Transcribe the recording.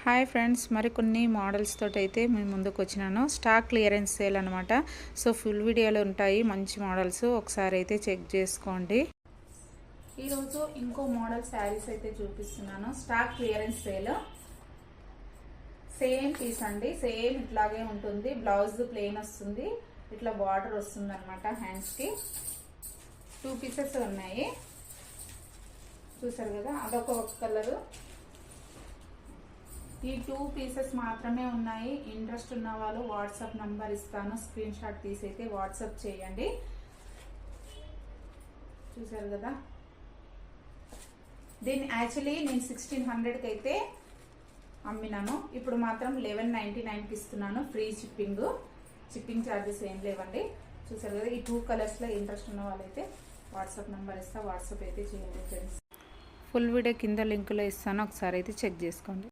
Hi friends, మరికొన్ని models తోటి అయితే మేము ముందుకు వచ్చినాను. స్టాక్ క్లియరెన్స్ సేల్ అనమాట. సో ఫుల్ వీడియోలు ఉంటాయి, మంచి మోడల్స్, ఒకసారి అయితే చెక్ చేసుకోండి. ఈరోజు ఇంకో మోడల్ శారీస్ అయితే చూపిస్తున్నాను. Stock clearance sale. Same piece అండి, సేమ్ ఇట్లాగే ఉంటుంది. బ్లౌజ్ ప్లెయిన్ వస్తుంది, ఇట్లా బార్డర్ వస్తుంది అనమాట. హ్యాండ్స్కి 2 పీసెస్ ఉన్నాయి, చూసారు కదా. అదొక కలరు. ఈ 2 పీసెస్ మాత్రమే ఉన్నాయి. ఇంట్రెస్ట్ ఉన్న వాళ్ళు వాట్సాప్ నంబర్ ఇస్తాను, స్క్రీన్ షాట్ తీసి అయితే వాట్సాప్ చేయండి. చూసారు కదా. దీన్ని యాక్చువల్లీ నేను 1600కి అయితే అమ్మినాను. ఇప్పుడు మాత్రం 1199కి ఇస్తున్నాను. ఫ్రీ షిప్పింగ్ ఛార్జెస్ ఏం లేవండి. చూసారు కదా. ఈ 2 కలర్స్లో ఇంట్రెస్ట్ ఉన్న వాళ్ళైతే వాట్సాప్ నంబర్ ఇస్తా, వాట్సాప్ అయితే చేయండి ఫ్రెండ్స్. ఫుల్ వీడియో కింద లింకులో ఇస్తాను, ఒకసారి అయితే చెక్ చేసుకోండి.